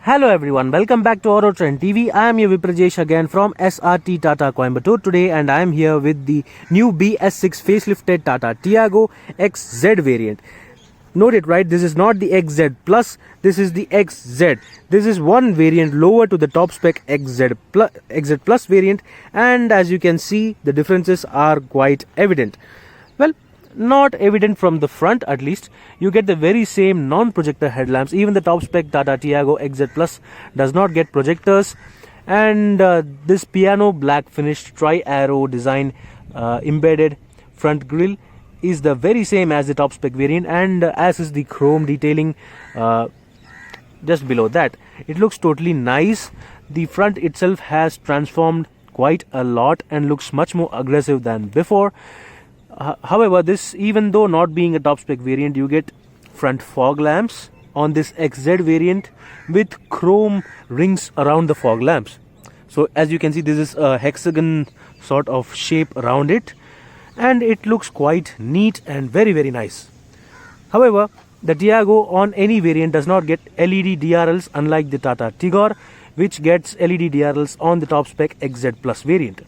Hello everyone, welcome back to AutoTrend TV. I am your Viprajesh again from SRT Tata Coimbatore today, and I am here with the new BS6 facelifted Tata Tiago XZ variant. Note it right, this is not the XZ Plus, this is the XZ. This is one variant lower to the top spec XZ Plus variant, and as you can see, the differences are quite evident. Well, not evident from the front at least. You get the very same non-projector headlamps. Even the top spec Tata Tiago XZ Plus does not get projectors, and this piano black finished tri-arrow design embedded front grille is the very same as the top spec variant, and as is the chrome detailing just below that. It looks totally nice. The front itself has transformed quite a lot and looks much more aggressive than before. However, this, even though not being a top spec variant, you get front fog lamps on this XZ variant with chrome rings around the fog lamps. So as you can see, this is a hexagon sort of shape around it, and it looks quite neat and very nice. However, the Tiago on any variant does not get LED DRLs, unlike the Tata Tigor, which gets LED DRLs on the top spec XZ Plus variant.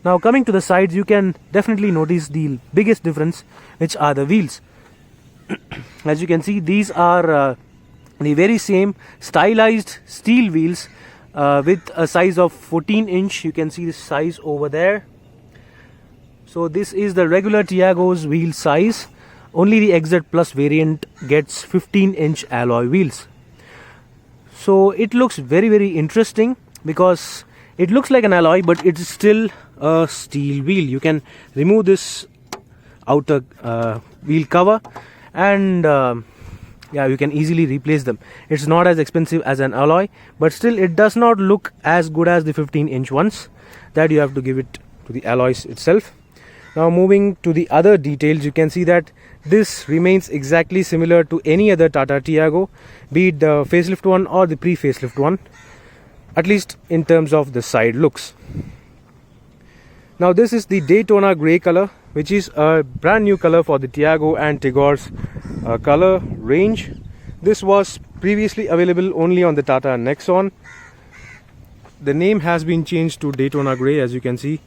Now coming to the sides, you can definitely notice the biggest difference, which are the wheels. As you can see, these are the very same stylized steel wheels with a size of 14-inch. You can see the size over there. So this is the regular Tiago's wheel size. Only the XZ Plus variant gets 15-inch alloy wheels. So it looks very interesting because it looks like an alloy, but it is still a steel wheel. You can remove this outer wheel cover, and yeah, you can easily replace them. It's not as expensive as an alloy, but still it does not look as good as the 15-inch ones. That you have to give it to the alloys itself. Now moving to the other details, you can see that this remains exactly similar to any other Tata Tiago, be it the facelift one or the pre-facelift one, at least in terms of the side looks. Now this is the Daytona grey color, which is a brand new color for the Tiago and Tigor's color range. This was previously available only on the Tata Nexon. The name has been changed to Daytona grey. As you can see,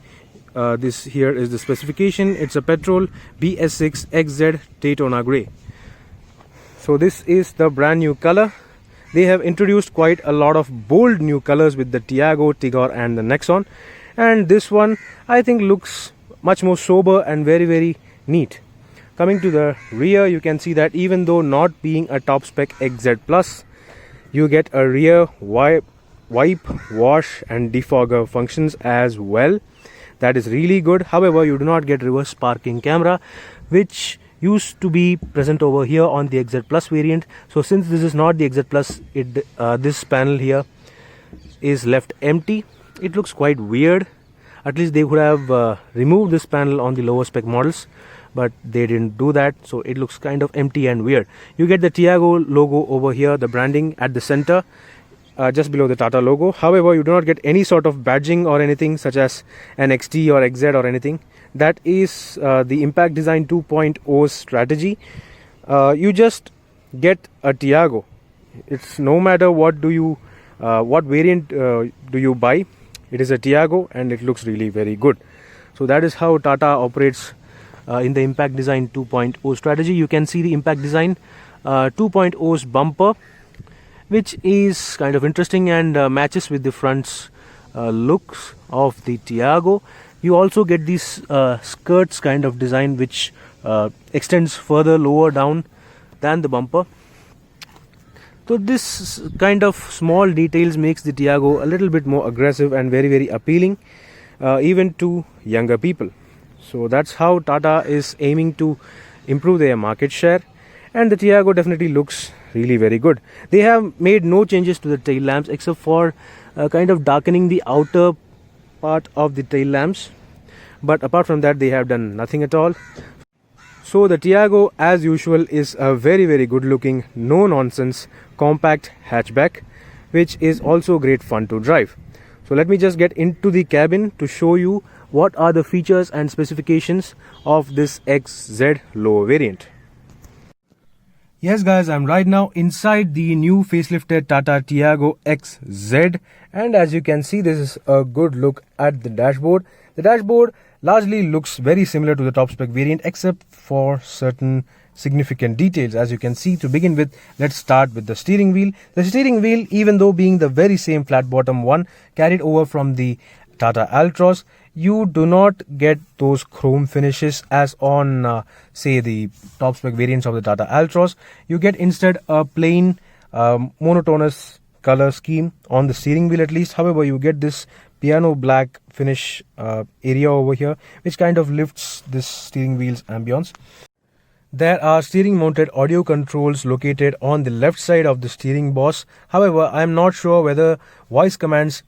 this here is the specification. It's a Petrol BS6 XZ Daytona grey. So this is the brand new color. They have introduced quite a lot of bold new colors with the Tiago, Tigor and the Nexon, and this one I think looks much more sober and very neat. Coming to the rear, you can see that even though not being a top spec XZ Plus, you get a rear wipe, wash and defogger functions as well. That is really good. However, you do not get reverse parking camera, which used to be present over here on the XZ Plus variant. So since this is not the XZ Plus, this panel here is left empty. It looks quite weird. At least they would have removed this panel on the lower spec models, but they didn't do that, so it looks kind of empty and weird. You get the Tiago logo over here, the branding at the center, just below the Tata logo. However, you do not get any sort of badging or anything such as an XT or XZ or anything. That is the Impact Design 2.0's strategy. You just get a Tiago. It's no matter what variant do you buy, it is a Tiago and it looks really very good. So that is how Tata operates in the Impact Design 2.0 strategy. You can see the Impact Design 2.0's bumper, which is kind of interesting and matches with the front's looks of the Tiago. You also get these skirts kind of design, which extends further lower down than the bumper. So this kind of small details makes the Tiago a little bit more aggressive and very appealing even to younger people. So that's how Tata is aiming to improve their market share, and the Tiago definitely looks really very good. They have made no changes to the tail lamps except for kind of darkening the outer part of the tail lamps, but apart from that they have done nothing at all. So the Tiago, as usual, is a very good looking, no nonsense compact hatchback, which is also great fun to drive. So let me just get into the cabin to show you what are the features and specifications of this XZ low variant. Yes guys, I'm right now inside the new facelifted Tata Tiago XZ, and as you can see, this is a good look at the dashboard. The dashboard largely looks very similar to the top spec variant except for certain significant details. As you can see, to begin with, let's start with the steering wheel. The steering wheel, even though being the very same flat bottom one carried over from the Tata Altroz, you do not get those chrome finishes as on say the top spec variants of the Tata Altroz. You get instead a plain monotonous color scheme on the steering wheel at least. However, you get this piano black finish area over here, which kind of lifts this steering wheel's ambience. There are steering mounted audio controls located on the left side of the steering boss. However, I am not sure whether voice commands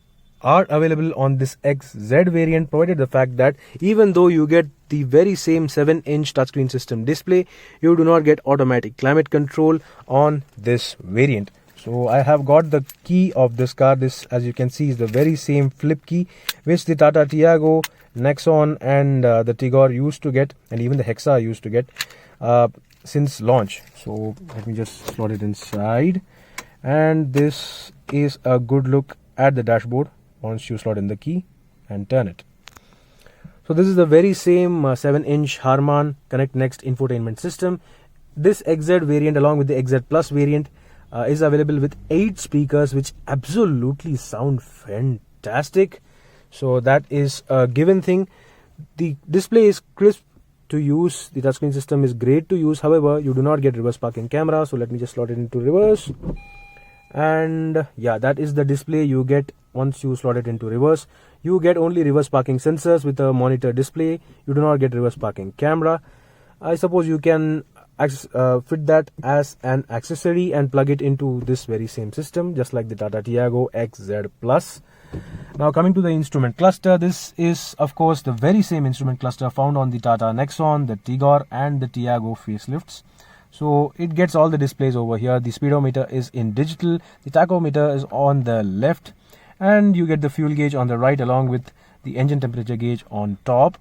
are available on this XZ variant, provided the fact that even though you get the very same 7-inch touchscreen system display, you do not get automatic climate control on this variant. So I have got the key of this car. This, as you can see, is the very same flip key which the Tata Tiago, Nexon and the Tigor used to get, and even the Hexa used to get since launch. So let me just slot it inside, and this is a good look at the dashboard once you slot in the key and turn it. So this is the very same 7-inch Harman Connect Next infotainment system. This XZ variant along with the XZ Plus variant is available with 8 speakers which absolutely sound fantastic. So that is a given thing. The display is crisp to use. The touchscreen system is great to use. However, you do not get reverse parking camera. So let me just slot it into reverse. And yeah, that is the display you get once you slot it into reverse. You get only reverse parking sensors with a monitor display. You do not get reverse parking camera. I suppose you can fit that as an accessory and plug it into this very same system, just like the Tata Tiago XZ Plus. Now coming to the instrument cluster, this is of course the very same instrument cluster found on the Tata Nexon, the Tigor and the Tiago facelifts. So it gets all the displays over here. The speedometer is in digital, the tachometer is on the left, and you get the fuel gauge on the right along with the engine temperature gauge on top.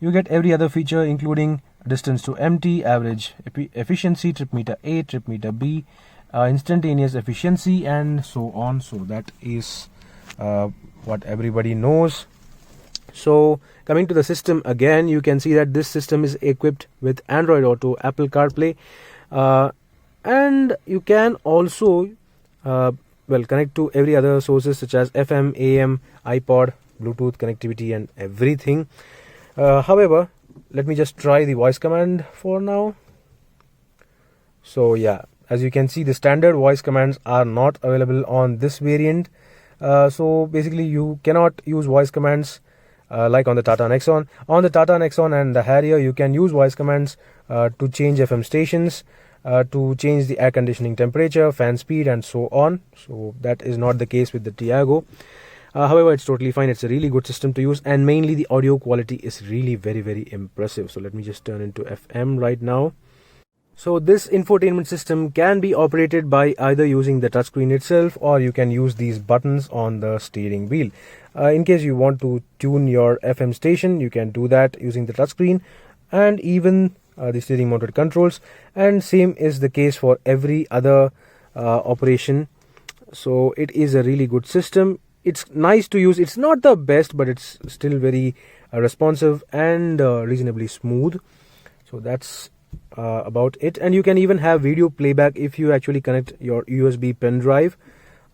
You get every other feature including distance to empty, average efficiency, trip meter A, trip meter B, instantaneous efficiency and so on. So that is what everybody knows. So coming to the system again, you can see that this system is equipped with Android Auto, Apple CarPlay, and you can also connect to every other sources such as FM, AM, iPod, Bluetooth connectivity and everything. However, let me just try the voice command for now. So yeah, as you can see, the standard voice commands are not available on this variant. So basically you cannot use voice commands like on the Tata Nexon. On the Tata Nexon and the Harrier, you can use voice commands to change FM stations, to change the air conditioning temperature, fan speed and so on. So that is not the case with the Tiago. However, it's totally fine. It's a really good system to use, and mainly the audio quality is really very impressive. So let me just turn into FM right now. So this infotainment system can be operated by either using the touchscreen itself, or you can use these buttons on the steering wheel. In case you want to tune your FM station, you can do that using the touchscreen and even the steering mounted controls, and same is the case for every other operation. So it is a really good system. It's nice to use. It's not the best, but it's still very responsive and reasonably smooth. So that's about it. And you can even have video playback if you actually connect your USB pen drive.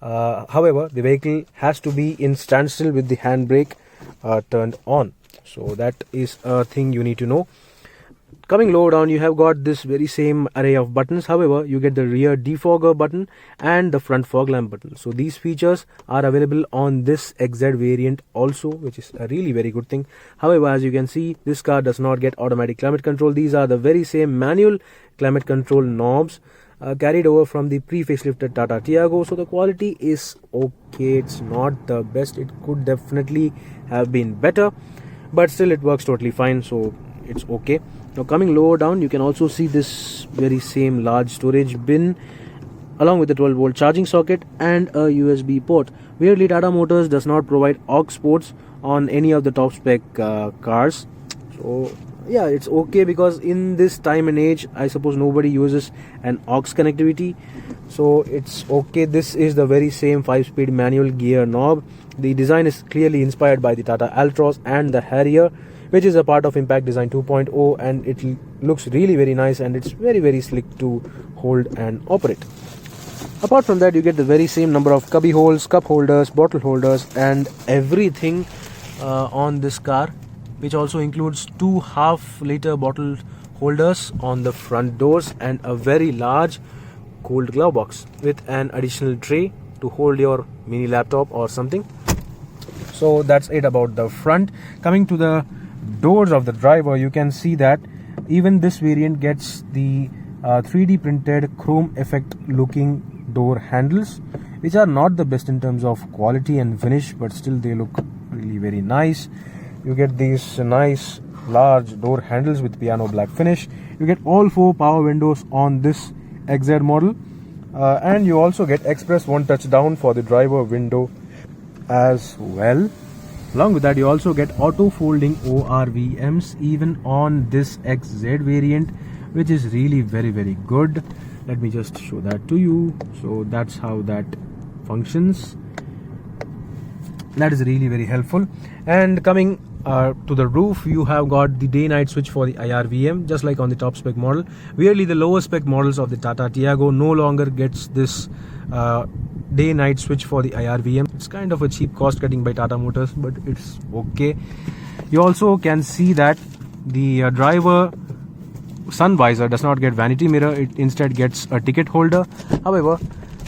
However, the vehicle has to be in standstill with the handbrake turned on. So that is a thing you need to know. Coming lower down, you have got this very same array of buttons. However, you get the rear defogger button and the front fog lamp button. So these features are available on this XZ variant also, which is a really very good thing. However, as you can see, this car does not get automatic climate control. These are the very same manual climate control knobs carried over from the pre-facelifted Tata Tiago. So the quality is okay. It's not the best. It could definitely have been better, but still it works totally fine. So it's okay. Now coming lower down, you can also see this very same large storage bin along with the 12-volt charging socket and a USB port. Weirdly, Tata Motors does not provide aux ports on any of the top spec cars. So yeah, it's okay, because in this time and age I suppose nobody uses an aux connectivity, so it's okay. This is the very same 5-speed manual gear knob. The design is clearly inspired by the Tata Altroz and the Harrier, which is a part of Impact Design 2.0, and it looks really very nice, and it's very slick to hold and operate. Apart from that, you get the very same number of cubby holes, cup holders, bottle holders, and everything on this car, which also includes 2 half-liter bottle holders on the front doors and a very large cooled glove box with an additional tray to hold your mini laptop or something. So that's it about the front. Coming to the doors of the driver, you can see that even this variant gets the 3D printed chrome effect looking door handles, which are not the best in terms of quality and finish, but still they look really very nice. You get these nice large door handles with piano black finish. You get all 4 power windows on this XZ model, and you also get express one touch down for the driver window as well. Along with that, you also get auto folding ORVMs even on this XZ variant, which is really very good. Let me just show that to you. So that's how that functions. That is really very helpful. And coming to the roof, you have got the day-night switch for the IRVM, just like on the top spec model. Weirdly, the lower spec models of the Tata Tiago no longer gets this day-night switch for the IRVM. It's kind of a cheap cost cutting by Tata Motors, but it's okay. You also can see that the driver sun visor does not get vanity mirror, it instead gets a ticket holder. However,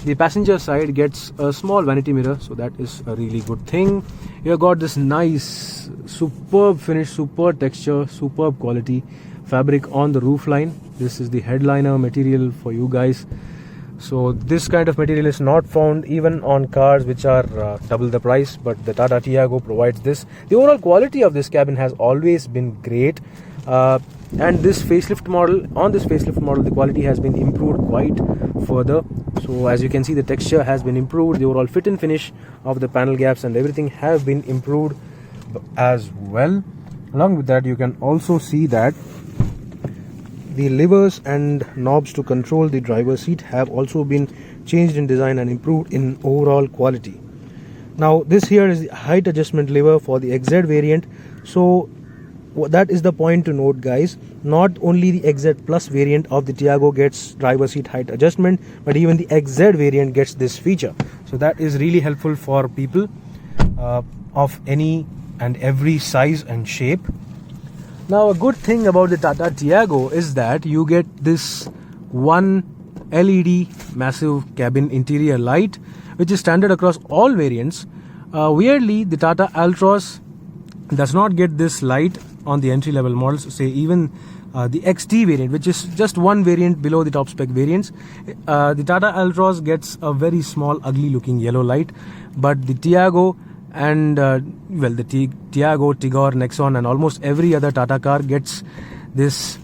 the passenger side gets a small vanity mirror, so that is a really good thing. You have got this nice, superb finish, superb texture, superb quality fabric on the roof line. This is the headliner material for you guys. So this kind of material is not found even on cars which are double the price, but the Tata Tiago provides this. The overall quality of this cabin has always been great, and this facelift model, the quality has been improved quite further. So as you can see, the texture has been improved, the overall fit and finish of the panel gaps and everything have been improved as well. Along with that, you can also see that the levers and knobs to control the driver's seat have also been changed in design and improved in overall quality. Now this here is the height adjustment lever for the XZ variant. So that is the point to note, guys. Not only the XZ Plus variant of the Tiago gets driver seat height adjustment, but even the XZ variant gets this feature. So that is really helpful for people of any and every size and shape. Now a good thing about the Tata Tiago is that you get this one LED massive cabin interior light, which is standard across all variants. Weirdly, the Tata Altroz does not get this light on the entry level models. Say even the XT variant, which is just one variant below the top spec variants, the Tata Altroz gets a very small ugly looking yellow light, but the Tiago and the Tiago, Tigor, Nexon and almost every other Tata car gets this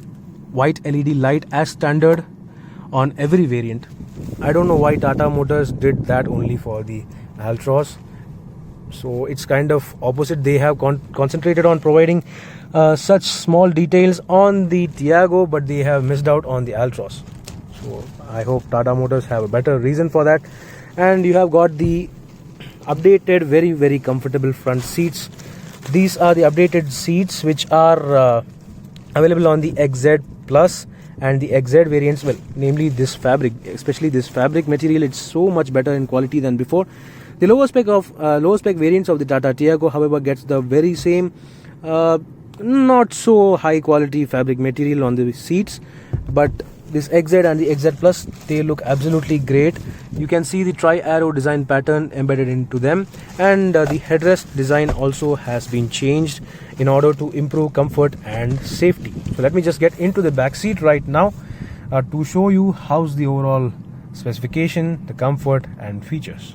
white LED light as standard on every variant. I don't know why Tata Motors did that only for the Altroz. So it's kind of opposite. They have concentrated on providing such small details on the Tiago, but they have missed out on the Altroz. So I hope Tata Motors have a better reason for that. And you have got the updated, very comfortable front seats. These are the updated seats which are available on the XZ Plus and the XZ variants. Well, namely this fabric, especially this fabric material, it's so much better in quality than before. The lower spec variants of the Tata Tiago, however, gets the very same not so high quality fabric material on the seats, but this XZ and the XZ Plus, they look absolutely great. You can see the tri-arrow design pattern embedded into them, and the headrest design also has been changed in order to improve comfort and safety. So let me just get into the back seat right now to show you how's the overall specification, the comfort and features.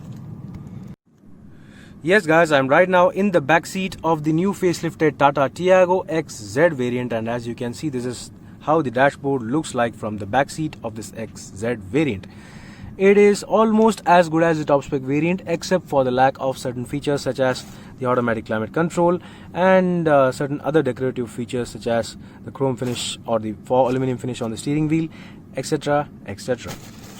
Yes guys, I'm right now in the back seat of the new facelifted Tata Tiago XZ variant, and as you can see, this is how the dashboard looks like from the back seat of this XZ variant. It is almost as good as the top spec variant, except for the lack of certain features such as the automatic climate control, and certain other decorative features such as the chrome finish or the aluminum finish on the steering wheel, etc, etc.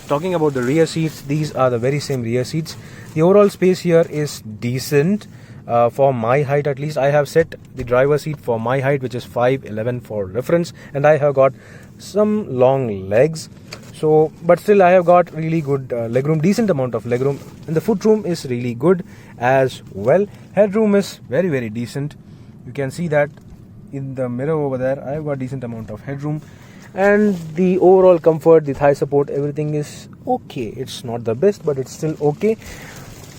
Talking about the rear seats, these are the very same rear seats. The overall space here is decent for my height. At least I have set the driver seat for my height, which is 5'11" for reference, and I have got some long legs. So, but still I have got really good legroom, decent amount of legroom, and the footroom is really good as well. Headroom is very, very decent. You can see that in the mirror over there. I have got decent amount of headroom, and the overall comfort, the thigh support, everything is okay. It's not the best, but it's still okay.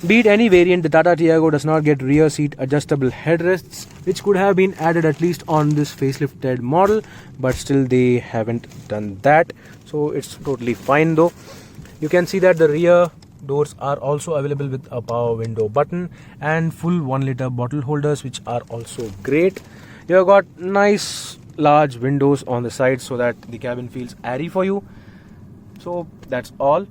Be it any variant, the Tata Tiago does not get rear seat adjustable headrests, which could have been added at least on this facelifted model, but still they haven't done that. So it's totally fine though. You can see that the rear doors are also available with a power window button and full 1 liter bottle holders, which are also great. You have got nice large windows on the side so that the cabin feels airy for you. So that's all.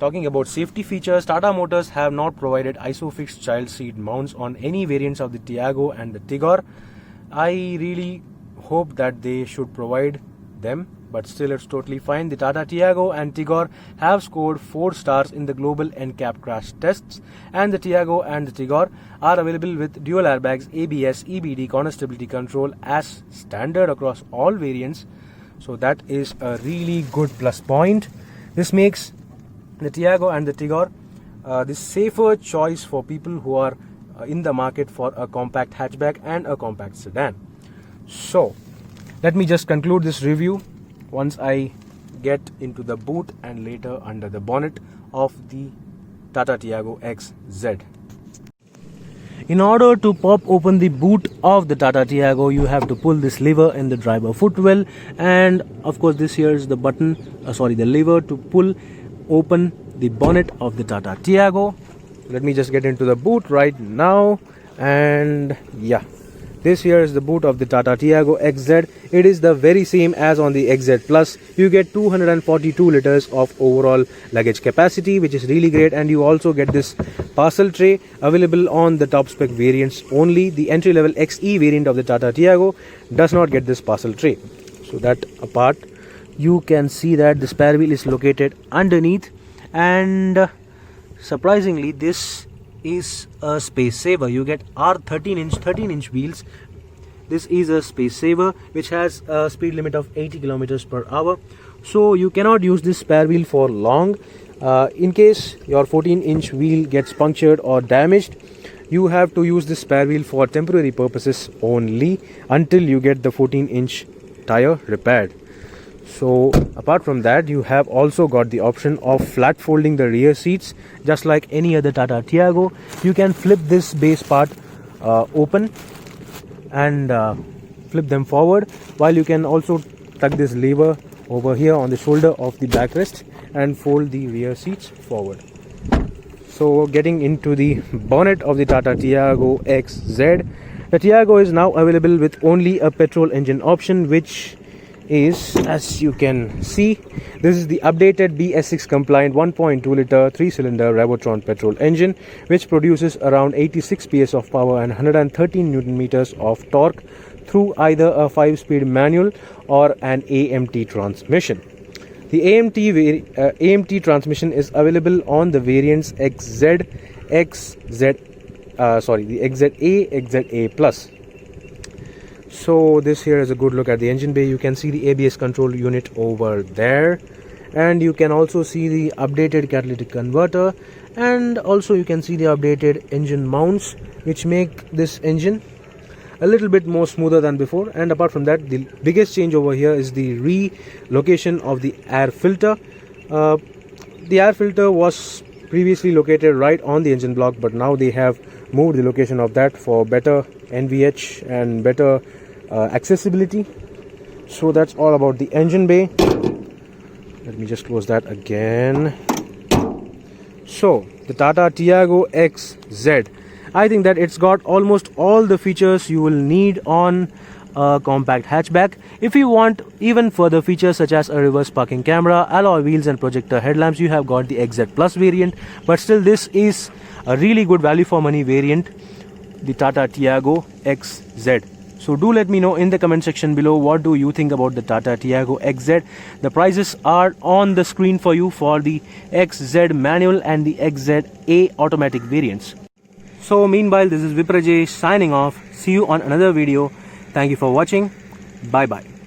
Talking about safety features, Tata Motors have not provided ISOFIX child seat mounts on any variants of the Tiago and the Tigor. I really hope that they should provide them, but still it's totally fine. The Tata Tiago and Tigor have scored 4 stars in the global NCAP crash tests, and the Tiago and the Tigor are available with dual airbags, ABS, EBD, corner stability control as standard across all variants. So that is a really good plus point. This makes the Tiago and the Tigor the safer choice for people who are in the market for a compact hatchback and a compact sedan. So let me just conclude this review once I get into the boot and later under the bonnet of the Tata Tiago XZ. In order to pop open the boot of the Tata Tiago, you have to pull this lever in the driver footwell, and of course this here is the button, the lever to pull open the bonnet of the Tata Tiago. Let me just get into the boot right now, and yeah, this here is the boot of the Tata Tiago XZ. It is the very same as on the XZ Plus. You get 242 liters of overall luggage capacity, which is really great, and you also get this parcel tray available on the top spec variants only. The entry level XE variant of the Tata Tiago does not get this parcel tray. So that apart, you can see that the spare wheel is located underneath, and surprisingly this is a space saver. You get our 13-inch wheels. This is a space saver which has a speed limit of 80 kilometers per hour, so you cannot use this spare wheel for long. In case your 14-inch wheel gets punctured or damaged, you have to use this spare wheel for temporary purposes only until you get the 14-inch tire repaired. So apart from that, you have also got the option of flat folding the rear seats. Just like any other Tata Tiago, you can flip this base part open and flip them forward, while you can also tuck this lever over here on the shoulder of the backrest and fold the rear seats forward. So getting into the bonnet of the Tata Tiago XZ, the Tiago is now available with only a petrol engine option, which is, as you can see, this is the updated BS6 compliant 1.2 liter 3-cylinder Revotron petrol engine, which produces around 86 PS of power and 113 Newton meters of torque through either a 5-speed manual or an AMT transmission. The AMT transmission is available on the variants XZ, the XZA, XZA Plus. So this here is a good look at the engine bay. You can see the ABS control unit over there, and you can also see the updated catalytic converter, and also you can see the updated engine mounts, which make this engine a little bit more smoother than before. And apart from that, the biggest change over here is the relocation of the air filter. The air filter was previously located right on the engine block, but now they have moved the location of that for better NVH and better accessibility. So that's all about the engine bay. Let me just close that again. So the Tata Tiago XZ, I think that it's got almost all the features you will need on a compact hatchback. If you want even further features such as a reverse parking camera, alloy wheels and projector headlamps, you have got the XZ Plus variant. But still, this is a really good value for money variant. the Tata Tiago XZ. So do let me know in the comment section below what do you think about the Tata Tiago XZ. The prices are on the screen for you for the XZ manual and the XZA automatic variants. So meanwhile, this is Viprajay signing off. See you on another video. Thank you for watching. Bye bye.